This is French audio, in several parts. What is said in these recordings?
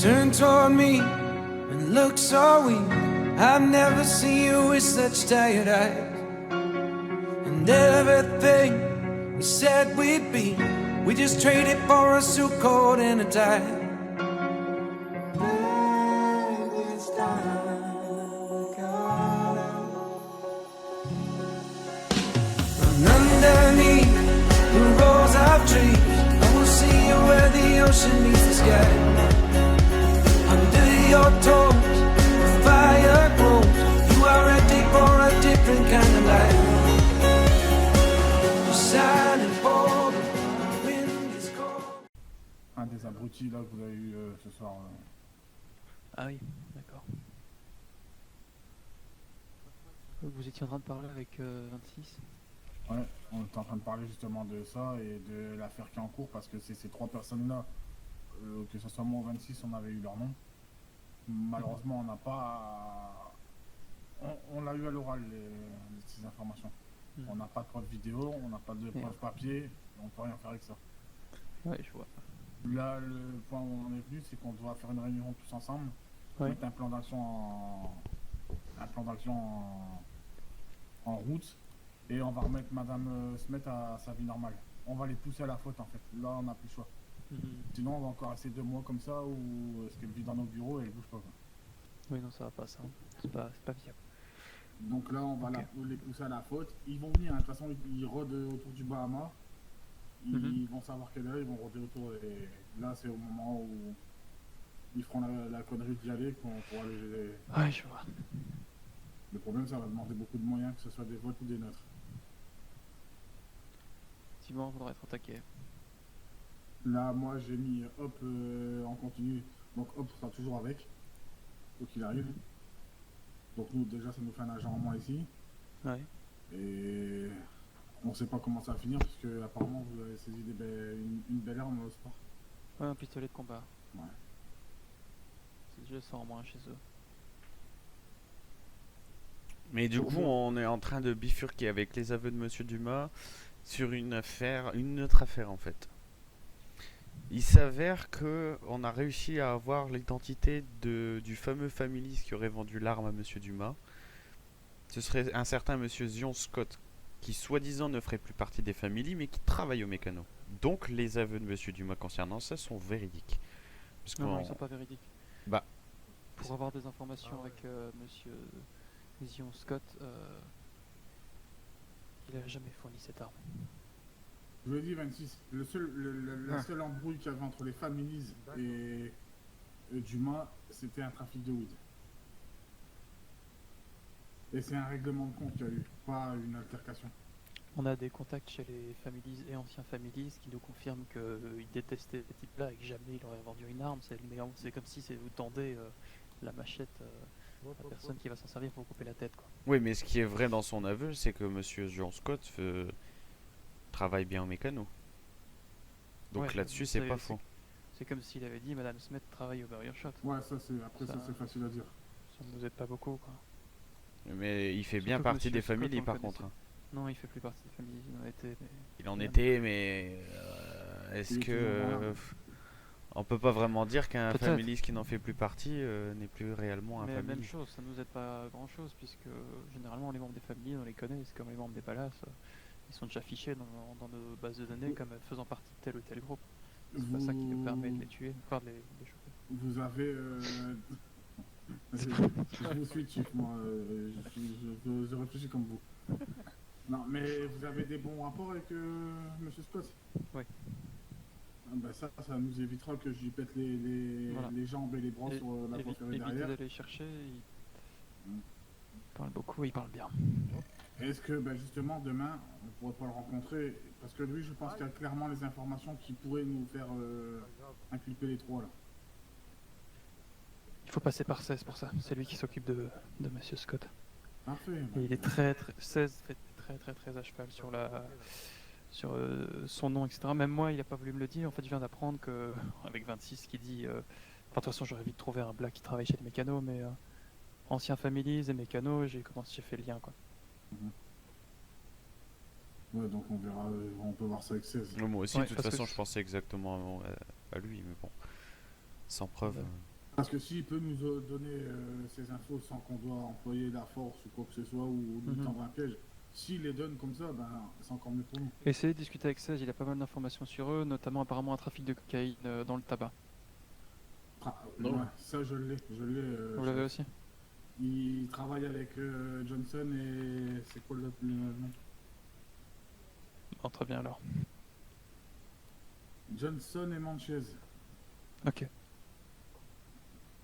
Turn toward me and look so weak. I've never seen you with such tired eyes. And everything we said we'd be, we just traded for a suit coat and a tie. And underneath the rows of trees, I will see you where the ocean meets the sky. Under your toes, the fire grows. You are ready for a different kind of life. You're silent for the wind is cold. Un des abrutis là que vous avez eu ce soir. Ah oui, d'accord. Vous étiez en train de parler avec 26. Ouais, on est en train de parler justement de ça et de l'affaire qui est en cours parce que c'est ces trois personnes-là, que ce soit moi ou 26, on avait eu leur nom. Malheureusement, on n'a pas. On l'a eu à l'oral, ces informations. On n'a pas de preuve vidéo, on n'a pas de preuve papier, on peut rien faire avec ça. Ouais, je vois. Là, le point où on est venu, c'est qu'on doit faire une réunion tous ensemble, mettre un plan d'action en route. Et on va remettre Madame Smet à sa vie normale. On va les pousser à la faute en fait. Là, on n'a plus le choix. Sinon, on va encore rester 2 mois comme ça où est-ce qu'elle vit dans nos bureaux et elle bouge pas. Quoi. Oui, non, ça va pas ça. C'est pas viable. Donc là, on va les pousser à la faute. Ils vont venir, hein. De toute façon, ils rôdent autour du Bahama. Ils vont savoir qu'elle est là, ils vont rôder autour. Et là, c'est au moment où ils feront la connerie d'y aller qu'on pourra les. Ouais, je vois. Le problème, ça va demander beaucoup de moyens, que ce soit des vôtres ou des nôtres. Effectivement, il faudra être attaqué. Là, moi, j'ai mis Hop en continu. Donc Hop sera toujours avec, quoi qu'il arrive. Donc nous, déjà, ça nous fait un agent en moins ici. Ouais. Et on sait pas comment ça va finir, parce que apparemment, vous avez saisi une belle arme au sport. Ouais, un pistolet de combat. Ouais. C'est déjà ça en moins chez eux. Mais du coup, on est en train de bifurquer avec les aveux de Monsieur Dumas sur une autre affaire en fait. Il s'avère que on a réussi à avoir l'identité du fameux familiste qui aurait vendu l'arme à Monsieur Dumas. Ce serait un certain Monsieur Zion Scott, qui soi-disant ne ferait plus partie des familles, mais qui travaille au mécano. Donc les aveux de Monsieur Dumas concernant ça sont véridiques. Parce non, ils sont pas véridiques. Bah, pour avoir des informations avec Monsieur Zion Scott, il a jamais fourni cette arme. Je vous l'ai dit, 26, la seule embrouille qu'il y avait entre les familles et Dumas, c'était un trafic de weed. Et c'est un règlement de compte qu'il y a eu, pas une altercation. On a des contacts chez les families et anciens families qui nous confirment qu'ils détestaient ce type-là et que jamais il aurait vendu une arme. C'est comme si vous tendez la machette à la personne qui va s'en servir pour couper la tête, quoi. Oui, mais ce qui est vrai dans son aveu, c'est que Monsieur John Scott travaille bien au mécano. Donc ouais, là-dessus, c'est pas faux. C'est comme s'il avait dit Madame Smet travaille au Burger Shot. Ouais, ça c'est facile à dire. Ça ne nous aide pas beaucoup, quoi. Mais il fait Surtout bien partie des Scott, familles par contre. Non, il fait plus partie des familles, Il en était, mais est-ce que on peut pas vraiment dire qu'un familiste qui n'en fait plus partie n'est plus réellement un familiste. Même chose, ça nous aide pas grand chose puisque généralement les membres des familles, on les connaît, c'est comme les membres des palaces, ils sont déjà fichés dans nos bases de données comme faisant partie de tel ou tel groupe. C'est pas ça qui nous permet de les tuer, enfin de les choper. Vous avez je vous suis dessus, moi, je réfléchis comme vous. Non, mais vous avez des bons rapports avec Monsieur Scott? Oui. Ben ça nous évitera que je lui pète les jambes et les bras sur la voie ferrée derrière. D'aller chercher, il parle beaucoup, il parle bien. Est-ce que justement demain on pourrait pas le rencontrer? Parce que lui, je pense qu'il y a clairement les informations qui pourraient nous faire inculper les trois là. Il faut passer par 16 pour ça, c'est lui qui s'occupe de Monsieur Scott. Parfait. Et il est 16 fait très à cheval sur son nom, etc. Même moi, il a pas voulu me le dire. En fait, je viens d'apprendre que, avec 26 qui dit, de toute façon, j'aurais vite trouvé un black qui travaille chez les mécanos, mais ancien families et mécanos, j'ai fait le lien, quoi. Ouais, donc on verra, on peut voir ça avec 16. Moi aussi, Ouais, de toute façon, je pensais exactement à lui, mais bon. sans preuve. Parce que s'il peut nous donner ces infos sans qu'on doit employer la force ou quoi que ce soit, ou nous Mhm. tendre un piège, s'il les donne comme ça, ben, c'est encore mieux pour nous. Essayez de discuter avec 16, il a pas mal d'informations sur eux, notamment apparemment un trafic de cocaïne dans le tabac. Non. Ouais, ça je l'ai. Vous l'avez aussi? Il travaille avec Johnson et c'est quoi le nom? Oh, très bien alors. Johnson et Manchez. Ok.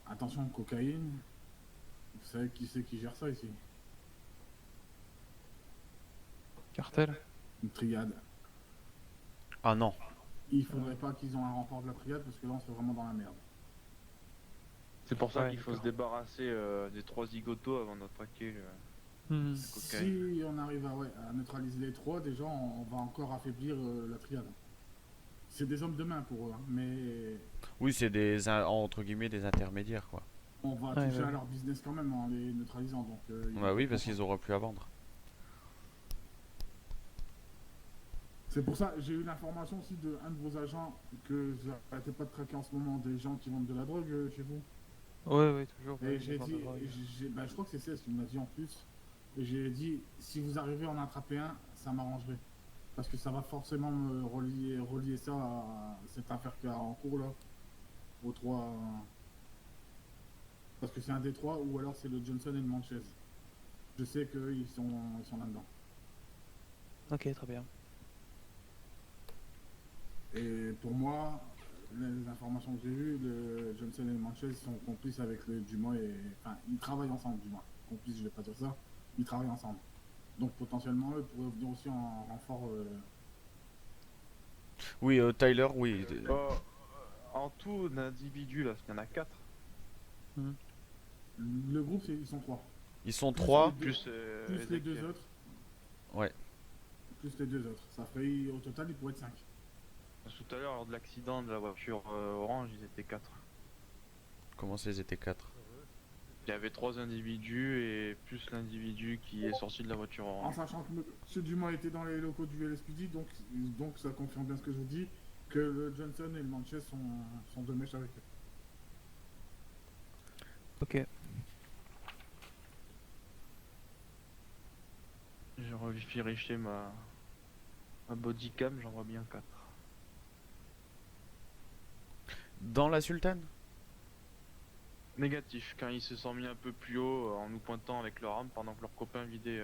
Attention, cocaïne. Vous savez qui c'est qui gère ça ici? Cartel? Une triade. Ah non. Il faudrait pas qu'ils ont un renfort de la triade parce que là on serait vraiment dans la merde. C'est pour ça Ouais, qu'il faut se d'accord. débarrasser des 3 zigotos avant d'attaquer. Hmm. Cocaïne. Si on arrive à neutraliser les trois, déjà on va encore affaiblir la triade. C'est des hommes de main pour eux, hein, mais Oui, c'est entre guillemets des intermédiaires, quoi. on va Ouais, toucher ouais. à leur business quand même en les neutralisant. Donc, ils Bah vont oui, être parce contents. qu'ils auront plus à vendre. C'est pour ça, j'ai eu l'information aussi de un de vos agents que vous n'arrêtez pas de traquer en ce moment des gens qui vendent de la drogue chez vous. Ouais, toujours. Et ouais, j'ai genre dit, de drogue. bah, je crois que c'est Cesc qui me l'a dit en plus. Et j'ai dit, si vous arrivez à en attraper un, ça m'arrangerait. Parce que ça va forcément me relier ça à cette affaire qu'il y a en cours là. Aux trois. Parce que c'est un des trois, ou alors c'est le Johnson et le Manchez. Je sais qu'ils sont là-dedans. Ok, très bien. Et pour moi, les informations que j'ai eues, le Johnson et le Manchez sont complices avec le Dumas et. Enfin, ils travaillent ensemble, du moins. Complices, je vais pas dire ça. Ils travaillent ensemble. Donc potentiellement, eux pourraient venir aussi en renfort. Oui, Tyler, oui. En tout, d'individus, là, il y en a 4. Le groupe, ils sont trois. Ils sont Plus trois. les deux- Plus, Plus les Ezekiel. deux autres. Ouais. Plus les deux autres. Ça ferait, au total, ils pourraient être 5. Tout à l'heure, lors de l'accident de la voiture orange, ils étaient 4. Comment ça, ils étaient quatre? Il y avait 3 individus et plus l'individu qui est sorti de la voiture En orange. sachant que M. Dumas était dans les locaux du LSPD, donc ça confirme bien ce que je vous dis, que le Johnson et le Manchez sont de mèche avec eux. Ok. J'ai revérifié ma bodycam, j'en vois bien 4. Dans la sultane? Négatif, quand ils se sont mis un peu plus haut en nous pointant avec leur arme pendant que leurs copains vidaient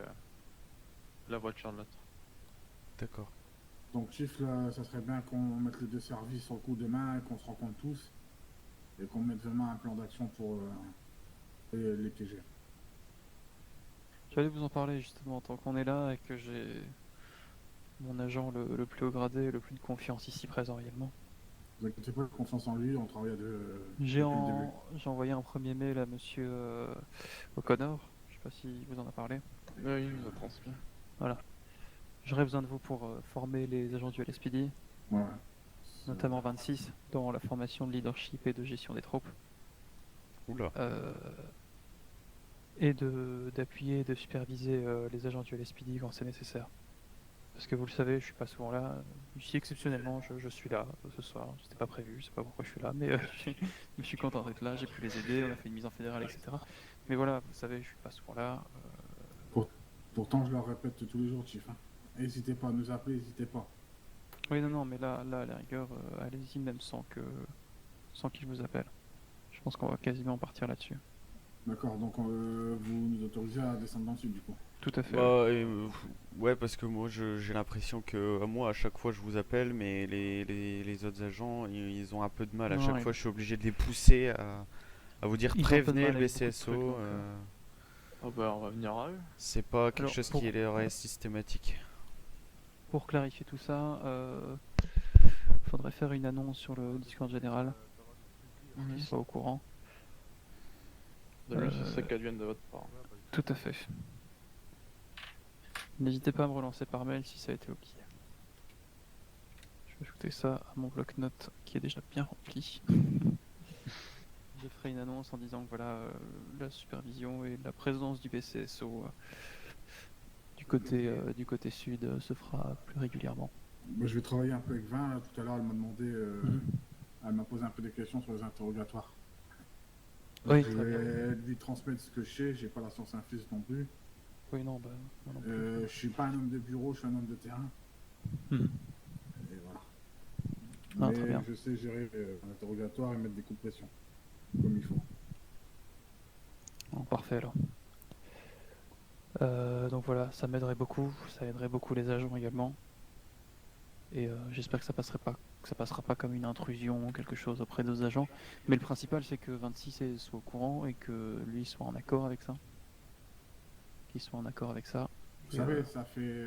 la voiture de l'autre. D'accord. Donc, chiffre, là, ça serait bien qu'on mette les deux services sur le coup de main, qu'on se rencontre tous, et qu'on mette vraiment un plan d'action pour les piéger. J'allais vous en parler justement tant qu'on est là et que j'ai mon agent le plus haut gradé et le plus de confiance ici présent également. Vous inquiétez pas, confiance en lui, on travaille à deux J'ai depuis le début. envoyé un premier mail à monsieur O'Connor, je sais pas si vous en a parlé. Oui, il nous a transmis. J'aurais besoin de vous pour former les agents du LSPD, Ouais. notamment 26, dans la formation de leadership et de gestion des troupes. Oula. Et d'appuyer et de superviser les agents du LSPD quand c'est nécessaire. Parce que vous le savez, je suis pas souvent là. Ici, exceptionnellement, je suis là ce soir. C'était pas prévu, je sais pas pourquoi je suis là, mais je suis content d'être là. J'ai pu les aider, on a fait une mise en fédérale, etc. Mais voilà, vous savez, je suis pas souvent là. Pourtant, je leur répète tous les jours, Chief. Hein. N'hésitez pas à nous appeler, n'hésitez pas. Oui, non, mais là, à la rigueur, allez-y même sans qu'il vous appelle. Je pense qu'on va quasiment partir là-dessus. D'accord, donc vous nous autorisez à descendre dans le sud, du coup. Tout à fait. Ouais, parce que moi j'ai l'impression que moi à chaque fois je vous appelle, mais les autres agents ils ont un peu de mal. À Non, chaque ils- fois je suis obligé de les pousser à vous dire Ils ont un peu de prévenez mal le avec beaucoup de BCSO. trucs, donc, Oh bah on va venir à eux. C'est pas quelque Alors, chose pour- qui leur est systématique. Pour clarifier tout ça, faudrait faire une annonce sur le Discord général, pour qu'ils soient au courant. Le mieux, ce Euh, serait qu'elles viennent de votre part. Tout à fait. N'hésitez pas à me relancer par mail si ça a été ok. Je vais ajouter ça à mon bloc-notes qui est déjà bien rempli. Je ferai une annonce en disant que voilà, la supervision et la présence du BCSO du côté sud se fera plus régulièrement. Moi, je vais travailler un peu avec 20. Là, tout à l'heure, elle m'a demandé Elle m'a posé un peu des questions sur les interrogatoires. Oui, Je très bien. vais lui transmettre ce que je sais, j'ai pas la science infuse non plus. Oui, non, bah, moi non plus. Je suis pas un homme de bureau, je suis un homme de terrain. Mhm. Et voilà. Ah, très Mais bien. je sais gérer l'interrogatoire et mettre des coups de pression, comme il faut. Bon, parfait alors. Donc voilà, ça m'aiderait beaucoup, ça aiderait beaucoup les agents également. Et j'espère que ça passera pas comme une intrusion ou quelque chose auprès des agents. Mais le principal, c'est que 26 soit au courant et que lui soit en accord avec ça. Qu'il soit en accord avec ça. Vous Et, savez, ça fait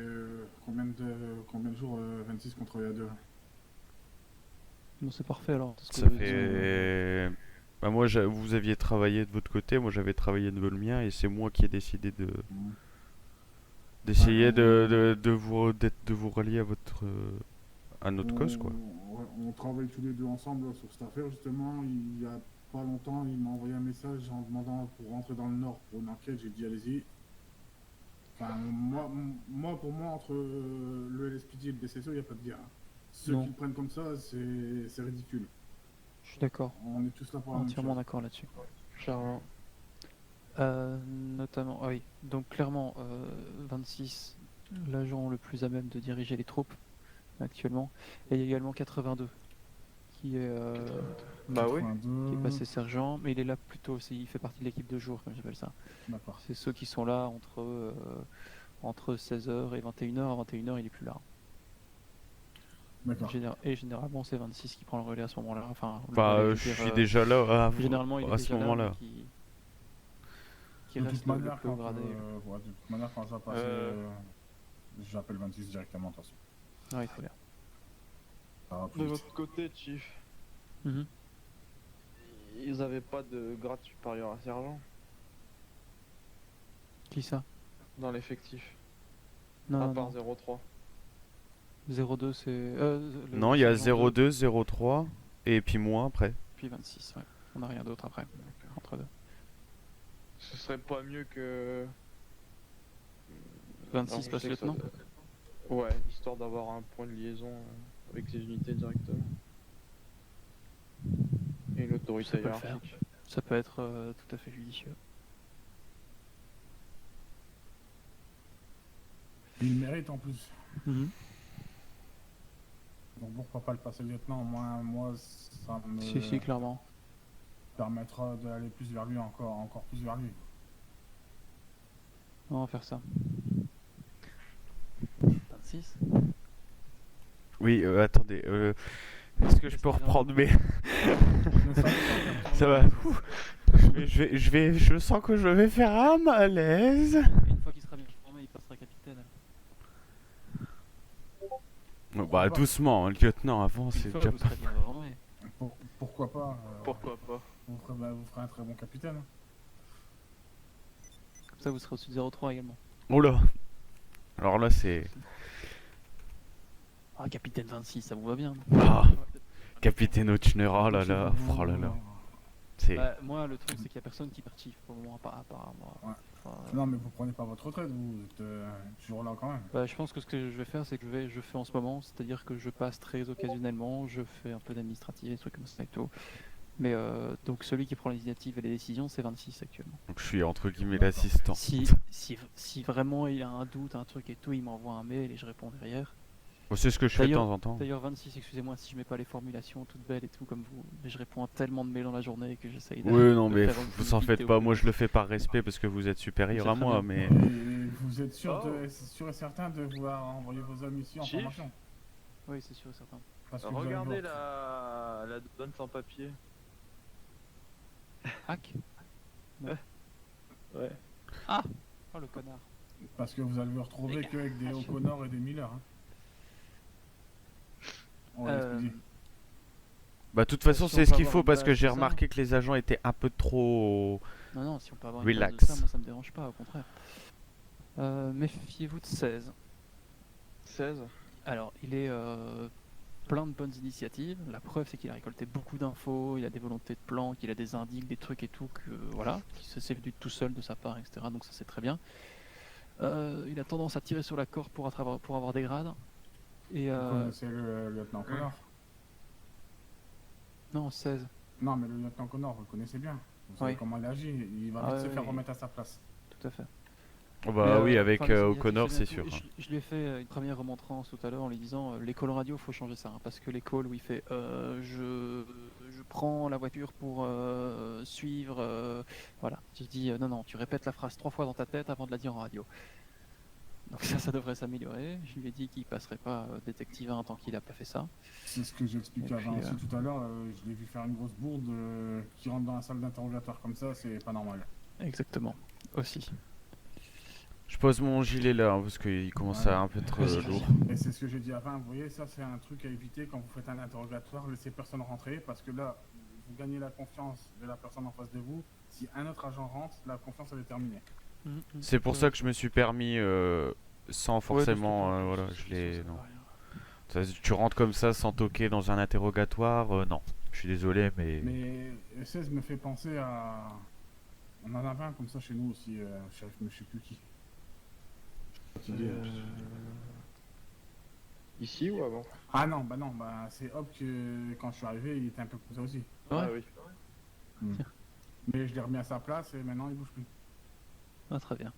combien de jours 26 qu'on travaille à deux? bon, c'est parfait alors. Parce que, Ça disons, fait. Bah, moi, vous aviez travaillé de votre côté, moi j'avais travaillé de le mien, et c'est moi qui ai décidé d'essayer de vous relier à à notre cause, quoi. Ouais, on travaille tous les deux ensemble sur cette affaire, justement. Il y a pas longtemps, il m'a envoyé un message en demandant pour rentrer dans le Nord pour une enquête. J'ai dit, allez-y. Enfin, pour moi, entre le LSPD et le BCSO, il n'y a pas de guerre, hein. Ceux Non. qui le prennent comme ça, c'est ridicule. je suis d'accord, On est tous là pour la même entièrement chose. d'accord là-dessus. Clairement. Notamment, ah oui, donc clairement, 26, l'agent le plus à même de diriger les troupes actuellement. Et il y a également 82, qui est, Bah oui. 82, qui est passé sergent, mais il est là plutôt aussi, il fait partie de l'équipe de jour, comme j'appelle ça. D'accord. C'est ceux qui sont là entre 16h et 21h. À 21h, il est plus là. D'accord. Et généralement, c'est 26 qui prend le relais à ce moment-là. Enfin, le Bah, relais, je veux dire, suis déjà là généralement, il est à ce déjà là, moment-là. mais qui De reste toute le manière, plus haut gradé. ouais, de toute manière, quand ça passe, j'appelle 26 directement, de toute façon. Oui, très bien. Ça va plus De vite. votre côté, Chief, Mhm. ils avaient pas de grade supérieur à sergent Qui ça? dans l'effectif, Non, à non, part non. 03. 02, c'est. Non, il y a sergent 2, 02, 03, et puis moi après. puis 26, ouais. On n'a rien d'autre après, entre deux. Ce serait pas mieux que. 26 Alors, je passe sais que ça- lieutenant. Ouais, histoire d'avoir un point de liaison avec ces unités directement. Et une autorité Ça peut le faire. hiérarchique. Ça peut être tout à fait judicieux. Il le mérite en plus. Mhm. Donc pourquoi pas le passer lieutenant? Au moins, moi, ça me Si, clairement. permettra d'aller plus vers lui, encore plus vers lui. On va faire ça. 26. Oui, attendez, est-ce que je peux reprendre mes... Mais Ça va. Ouh. Je sens que je vais faire un malaise. Une fois qu'il sera bien formé, il passera capitaine. Bah, doucement, hein, le lieutenant, avant, Une c'est fois déjà vous pas... serez bien formé. Pourquoi pas Pourquoi pas? vous ferez un très bon capitaine. Comme ça, vous serez au-dessus de 03 également. Oh là. Alors là, c'est... Ah, capitaine 26, ça vous va bien. Ah, capitaine Ochner, oh là là, oh là là. C'est... Bah, moi, le truc, c'est qu'il y a personne qui partit pour le moment, à part moi. Ouais. Enfin, Non, mais vous prenez pas votre retraite, vous êtes toujours là quand même. bah, je pense que ce que je vais faire, c'est que je fais en ce moment, c'est-à-dire que je passe très occasionnellement, je fais un peu d'administratif, des trucs comme ça et tout. Mais donc celui qui prend l'initiative et les décisions, c'est 26 actuellement. Donc je suis entre guillemets D'accord. l'assistant. Si vraiment il a un doute, un truc et tout, il m'envoie un mail et je réponds derrière. Oh, c'est ce que je fais de D'ailleurs- temps en temps. D'ailleurs 26, excusez-moi si je mets pas les formulations toutes belles et tout comme vous, mais je réponds à tellement de mails dans la journée que j'essaye de... Oui, non, de mais faire une vous en fluidité faites au pas, plus moi vite. je le fais par respect parce que vous êtes supérieur C'est à très moi, bien. mais... Et vous êtes sûr, Oh. sûr et certain de vouloir envoyer vos hommes ici en Chief. formation? Oui, c'est sûr et certain. Parce que vous avez Regardez votre- la donne sans papier. Hack. Ouais. Oh le connard. Parce que vous allez vous retrouver Les qu'avec des O'Connor et des Miller. Hein. On va Euh, l'expliquer. Bah de toute façon si on c'est ce peut qu'il avoir faut une parce que base j'ai de ça. remarqué que les agents étaient un peu trop... Non, si on peut avoir une base de Relax. ça, moi ça me dérange pas, au contraire. Méfiez-vous de 16. 16. Alors, il est plein de bonnes initiatives. La preuve, c'est qu'il a récolté beaucoup d'infos, il a des volontés de plan, qu'il a des indices, des trucs et tout, que voilà, qui se c'est venu tout seul de sa part, etc. Donc ça, c'est très bien. Il a tendance à tirer sur la corde pour avoir des grades. Et Vous connaissez le lieutenant Connor? Non, 16. Non, mais le lieutenant Connor, vous le connaissez bien. Vous savez Oui. comment il agit. Il va Ah vite se ouais, faire oui. remettre à sa place. Tout à fait. Oh bah Mais, oui, avec enfin, les O'Connor, c'est initiatives sûr. et tout, je lui ai fait une première remontrance tout à l'heure en lui disant les calls radio, faut changer ça. Hein, parce que les calls où il fait je prends la voiture pour suivre. Voilà. J'ai dit non, tu répètes la phrase 3 fois dans ta tête avant de la dire en radio. Donc ça devrait s'améliorer. Je lui ai dit qu'il passerait pas détective 1 tant qu'il a pas fait ça. C'est ce que j'ai expliqué Et à puis, Vinci tout à l'heure. Je l'ai vu faire une grosse bourde qui rentre dans la salle d'interrogatoire comme ça, c'est pas normal. Exactement. Aussi. Je pose mon gilet là, hein, parce qu'il commence Ouais. à un peu être Vas-y, lourd. Et c'est ce que j'ai dit avant, vous voyez, ça c'est un truc à éviter quand vous faites un interrogatoire, laissez personne rentrer, parce que là, vous gagnez la confiance de la personne en face de vous. Si un autre agent rentre, la confiance elle est terminée. C'est pour ça que je me suis permis sans forcément, voilà, je l'ai. l'ai. Non. Tu rentres comme ça sans toquer dans un interrogatoire, non. Je suis désolé, mais. Mais 16 me fait penser à... On en avait un comme ça chez nous aussi, je sais plus qui. Ici ou avant? Ah non, c'est Hop que quand je suis arrivé, il était un peu comme ça aussi. Ouais. Ah oui. Mais je l'ai remis à sa place et maintenant il bouge plus. Ah, très bien.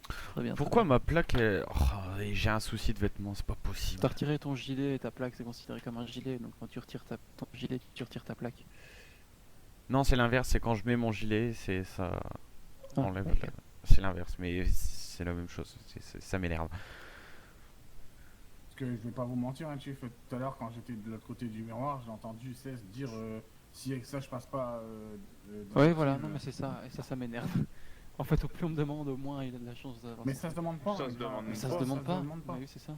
Très bien. Pourquoi ma plaque est... Oh, et j'ai un souci de vêtements, c'est pas possible. T'as retiré ton gilet et ta plaque, c'est considéré comme un gilet, donc quand tu retires ton gilet, tu retires ta plaque. Non, c'est l'inverse, c'est quand je mets mon gilet, c'est ça Ah, enlève. ok. C'est l'inverse, mais c'est la même chose, ça m'énerve. Parce que je vais pas vous mentir, hein, Chief, tout à l'heure quand j'étais de l'autre côté du miroir, j'ai entendu 16 dire si avec ça je passe pas. Ouais, voilà, détective, non, mais c'est ça, et ça m'énerve. En fait, au plus on me demande, au moins il a de la chance d'avoir Mais ça. ça se demande pas. Ça hein, se demande Mais ça pas, se demande pas. demande pas. Bah oui, c'est ça.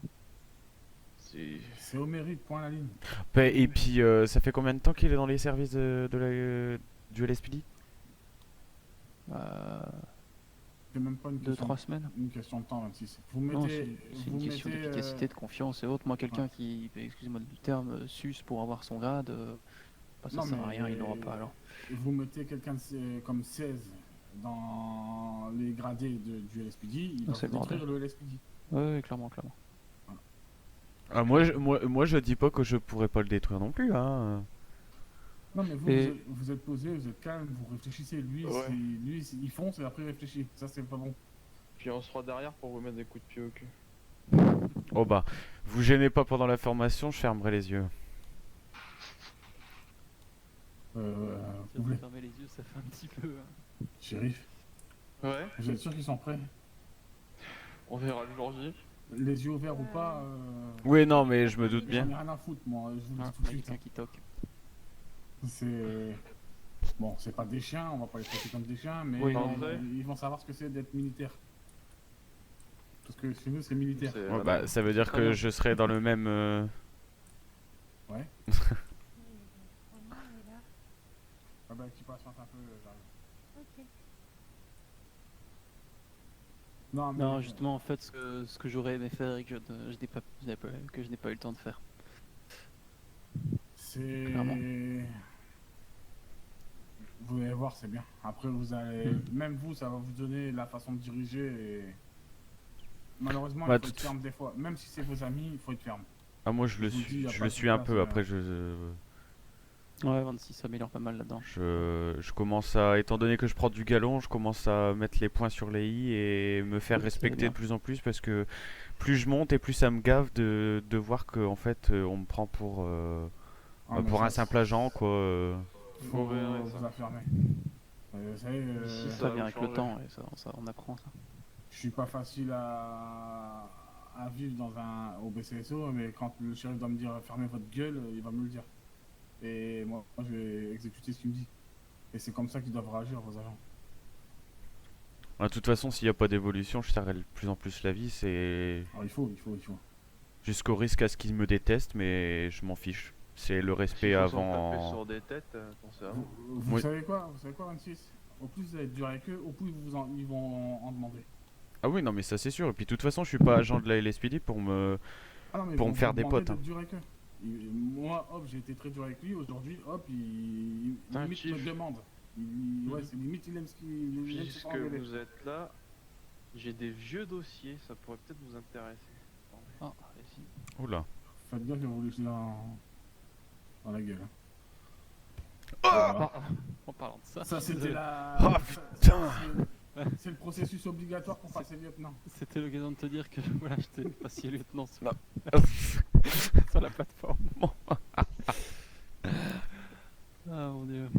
C'est... C'est au mérite, point la ligne. Et puis, ça fait combien de temps qu'il est dans les services du LSPD? C'est même pas une 2-3 semaines. une question de temps, 26. Vous Non, mettez. c'est vous une question mettez, d'efficacité, de confiance et autres. Moi, quelqu'un qui, excusez-moi du terme, suce pour avoir son grade, bah, ça Non, sert à mais- rien, il n'aura pas alors. Vous mettez quelqu'un comme 16 dans les gradés du LSPD, il va c'est vous détruire bordel. le LSPD. Ouais, clairement, clairement. Ah, moi, je dis pas que je pourrais pas le détruire non plus, hein. Non, mais vous, Et- vous êtes posé, vous êtes calme, vous réfléchissez. Lui, Ouais. il fonce et après il réfléchit. Ça, c'est pas bon. Puis on sera derrière pour vous mettre des coups de pied au cul. Oh bah, vous gênez pas pendant la formation, je fermerai les yeux. Si Vous on voulez, peut fermer les yeux, ça fait un petit peu. Hein. shérif, Ouais. vous êtes sûr qu'ils sont prêts? On verra le jour J. Les yeux ouverts ou pas Oui, non, mais je me doute J'en bien. ai rien à foutre, moi, je vous le Ah, dis tout de il y a suite. quelqu'un qui toque. C'est. Bon, c'est pas des chiens, on va pas les traiter comme des chiens, mais Oui, non. ils vont savoir ce que c'est d'être militaire. Parce que chez nous, c'est militaire. C'est- Ouais, bah, ça veut dire Très que bien. je serai dans le même. Ouais. Ah bah, tu patientes un peu, j'arrive. Non, mais. Non, justement, en fait, ce que j'aurais aimé faire et que que je n'ai pas eu le temps de faire. C'est. Clairement. Vous allez voir, c'est bien. Après, vous allez. Même vous, ça va vous donner la façon de diriger et. Malheureusement, Bah, il faut être ferme des fois. Même si c'est vos amis, il faut être ferme. Ah, moi, je le Je vous le dis, suis, y a je pas le de suis un place, peu. Après, je Ouais, 26 s'améliore pas mal là-dedans. commence à, étant donné que je prends du galon, je commence à mettre les points sur les i et me faire Oui, c'est respecter bien. de plus en plus parce que plus je monte et plus ça me gave de voir que en fait on me prend pour Ah, mais pour ça, un simple agent quoi. Faut Ouais, ouais, vous ça. affirmer. Vous savez, Ici, Ça va vient vous avec le changer. temps et on apprend ça. je suis pas facile à vivre au BCSO, mais quand le shérif doit me dire fermez votre gueule, il va me le dire. Et moi je vais exécuter ce qu'il me dit. Et c'est comme ça qu'ils doivent réagir, vos agents. De toute façon, s'il n'y a pas d'évolution, je serrerai de plus en plus la vis et Alors il faut. jusqu'au risque à ce qu'ils me détestent, mais je m'en fiche. C'est le respect S'il faut s'en taper avant. sur des têtes, pensez à Vous, vous. vous Oui. savez quoi 26? Au plus vous allez être dur avec eux, au plus ils vont en demander. Ah oui, non, mais ça c'est sûr. Et puis de toute façon, je suis pas agent de la LSPD pour me. Ah non, mais ils Pour vont me faire vous des demander potes, hein. d'être dur avec eux. Moi, Hop, j'ai été très dur avec lui. Aujourd'hui, Hop, il T'as un limite me kiff. demande. Ouais, c'est limite, il aime ce qu'il il aime se faire Puisque engueuler. vous êtes là, j'ai des vieux dossiers, ça pourrait peut-être vous intéresser. Attendez. Ah, allez-y. Oula. Faites bien que vous lui dans la gueule. Hein. Voilà. En parlant de ça, Ça, c'était la. Oh, putain. C'est le processus obligatoire pour passer lieutenant. c'était l'occasion de te dire que voilà, j'étais passé lieutenant sur, Non. sur la plateforme. Ah mon dieu.